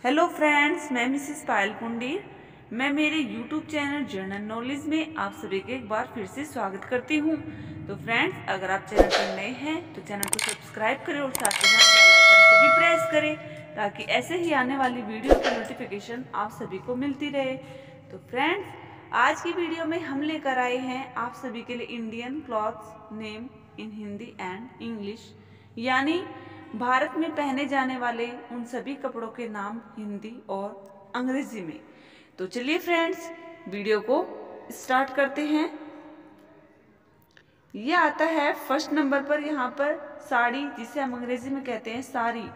Hello friends, मैं Mrs पायल पुंडीर। मैं मेरे यूट्यूब चैनल जर्नल नॉलेज में आप सभी के एक बार फिर से स्वागत करती हूँ। तो फ्रेंड्स, अगर आप चैनल पर नए हैं तो चैनल को सब्सक्राइब करें और साथ ही साथ बेल आइकन को भी प्रेस करें ताकि ऐसे ही आने वाली वीडियो की नोटिफिकेशन आप सभी को मिलती रहे। तो फ्रेंड्स, आज की वीडियो में हम लेकर आए हैं आप सभी के लिए Indian clothes name in Hindi and English, यानी भारत में पहने जाने वाले उन सभी कपड़ों के नाम हिंदी और अंग्रेजी में। तो चलिए फ्रेंड्स, वीडियो को स्टार्ट करते हैं। यह आता है फर्स्ट नंबर पर, यहाँ पर साड़ी, जिसे हम अंग्रेजी में कहते हैं साड़ी।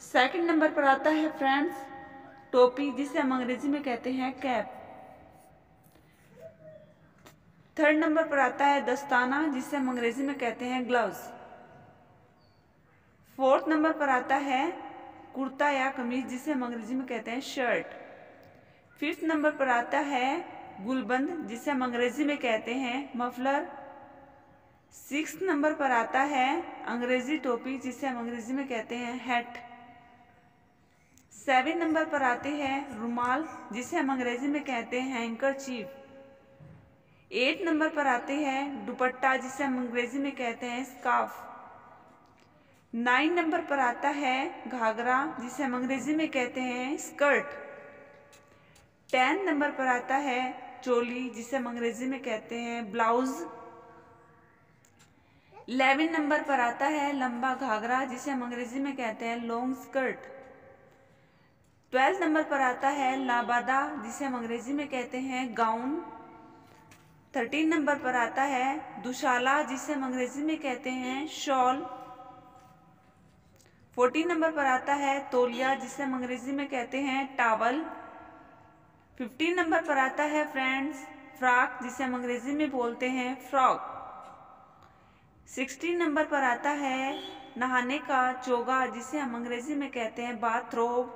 सेकंड नंबर पर आता है फ्रेंड्स टोपी, जिसे हम अंग्रेजी में कहते हैं कैप। थर्ड नंबर पर आता है दस्ताना, जिसे हम अंग्रेजी में कहते हैं ग्लव्स। फोर्थ नंबर पर आता है कुर्ता या कमीज, जिसे हम अंग्रेजी में कहते हैं शर्ट। फिफ्थ नंबर पर आता है गुलबंद, जिसे हम अंग्रेजी में कहते हैं मफलर। सिक्स्थ नंबर पर आता है अंग्रेजी टोपी, जिसे हम अंग्रेजी में कहते हैं हैट। सेवन नंबर पर आते हैं रुमाल, जिसे हम अंग्रेजी में कहते हैं हैंकरचीफ। 8 नंबर पर आते हैं दुपट्टा, जिसे हम अंग्रेजी में कहते हैं स्कार्फ। 9 नंबर पर आता है घाघरा, जिसे हम अंग्रेजी में कहते हैं स्कर्ट। 10 नंबर पर आता है चोली, जिसे हम अंग्रेजी में कहते हैं ब्लाउज। 11 नंबर पर आता है लंबा घाघरा, जिसे हम अंग्रेजी में कहते हैं लॉन्ग स्कर्ट। 12 नंबर पर आता है लाबादा, जिसे हम अंग्रेजी में कहते हैं गाउन। 13 नंबर पर आता है दुशाला, जिसे हम अंग्रेजी में कहते हैं शॉल। 14 नंबर पर आता है तौलिया, जिसे हम अंग्रेजी में कहते हैं टावल। 15 नंबर पर आता है फ्रेंड्स फ्रॉक, जिसे हम अंग्रेजी में बोलते हैं फ्रॉक। 16 नंबर पर आता है नहाने का चोगा, जिसे हम अंग्रेजी में कहते हैं बाथरोब।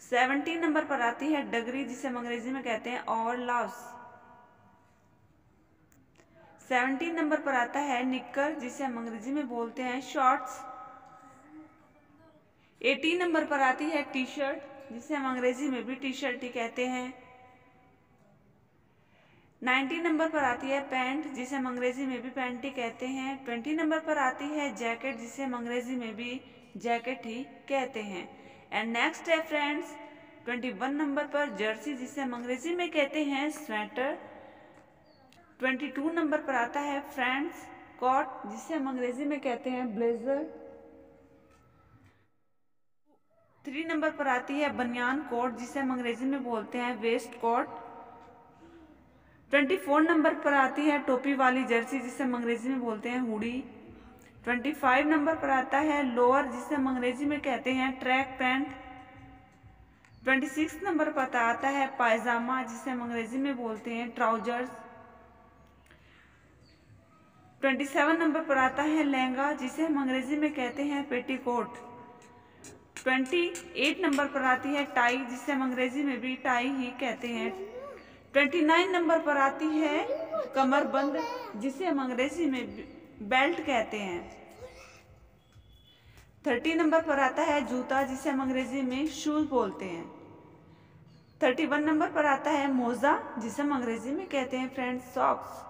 17 नंबर पर आती है डगरी, जिसे हम अंग्रेजी में कहते हैं और लाउस। 17 नंबर पर आता है निक्कर, जिसे हम अंग्रेजी में बोलते हैं शॉर्ट्स। 18 नंबर पर आती है टी शर्ट, जिसे हम अंग्रेजी में भी टी शर्ट ही कहते हैं। 19 नंबर पर आती है पैंट, जिसे हम अंग्रेजी में भी पैंट ही कहते हैं। 20 नंबर पर आती है जैकेट, जिसे हम अंग्रेजी में भी जैकेट ही कहते हैं। एंड नेक्स्ट है फ्रेंड्स 21 नंबर पर जर्सी, जिसे हम अंग्रेजी में कहते हैं स्वेटर। 22 नंबर पर आता है फ्रेंड्स कोट, जिसे हम अंग्रेजी में कहते हैं ब्लेजर। 3 नंबर पर आती है बनियान कोट, जिसे हम अंग्रेजी में बोलते हैं वेस्ट कोट। 24 नंबर पर आती है टोपी वाली जर्सी, जिसे हम अंग्रेजी में बोलते हैं हुडी। 25 नंबर पर आता है लोअर, जिसे हम अंग्रेजी में कहते हैं ट्रैक पैंट। 26 नंबर पर आता है पायजामा, जिसे हम अंग्रेजी में बोलते हैं ट्राउजर्स। 27 नंबर पर आता है लहंगा, जिसे हम अंग्रेजी में कहते हैं पेटीकोट। 28 नंबर पर आती है टाई, जिसे हम अंग्रेजी में भी टाई ही कहते हैं। 29 नंबर पर आती है कमरबंद, जिसे हम अंग्रेजी में बेल्ट कहते हैं। 30 नंबर पर आता है जूता, जिसे हम अंग्रेजी में शूज बोलते हैं। 31 नंबर पर आता है मोजा, जिसे हम अंग्रेजी में कहते हैं फ्रेंड्स सॉक्स।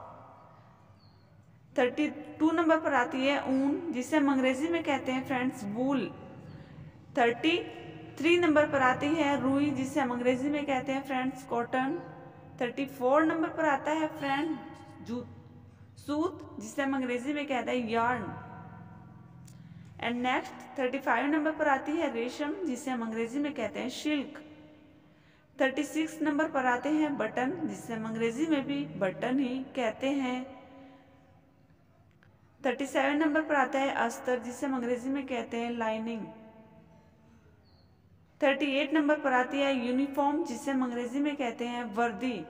32 नंबर पर आती है ऊन, जिसे हम अंग्रेजी में कहते हैं फ्रेंड्स वूल। 33 नंबर पर आती है रुई, जिसे हम अंग्रेजी में कहते हैं फ्रेंड्स कॉटन। 34 नंबर पर आता है फ्रेंड सूत, जिसे हम अंग्रेजी में कहते हैं यार्न। एंड नेक्स्ट 35 नंबर पर आती है रेशम, जिसे हम अंग्रेजी में कहते हैं सिल्क। 36 नंबर पर आते हैं बटन, जिसे हम अंग्रेजी में भी बटन ही कहते हैं। 37 नंबर पर आता है अस्तर, जिसे हम अंग्रेजी में कहते हैं लाइनिंग। 38 नंबर पर आती है यूनिफॉर्म, जिसे हम अंग्रेजी में कहते हैं वर्दी।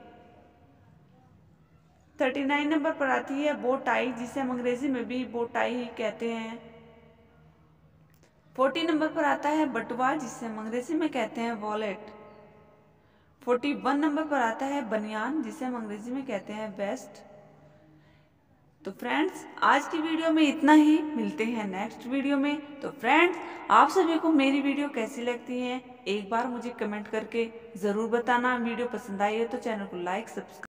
39 नंबर पर आती है बो टाई, जिसे हम अंग्रेजी में भी बो टाई ही कहते हैं। 40 नंबर पर आता है बटुआ, जिसे हम अंग्रेजी में कहते हैं वॉलेट। 41 नंबर पर आता है बनियान, जिसे हम अंग्रेजी में कहते हैं वेस्ट। तो फ्रेंड्स आज की वीडियो में इतना ही, मिलते हैं नेक्स्ट वीडियो में। तो फ्रेंड्स आप सभी को मेरी वीडियो कैसी लगती है एक बार मुझे कमेंट करके ज़रूर बताना। वीडियो पसंद आई हो तो चैनल को लाइक सब्सक्राइब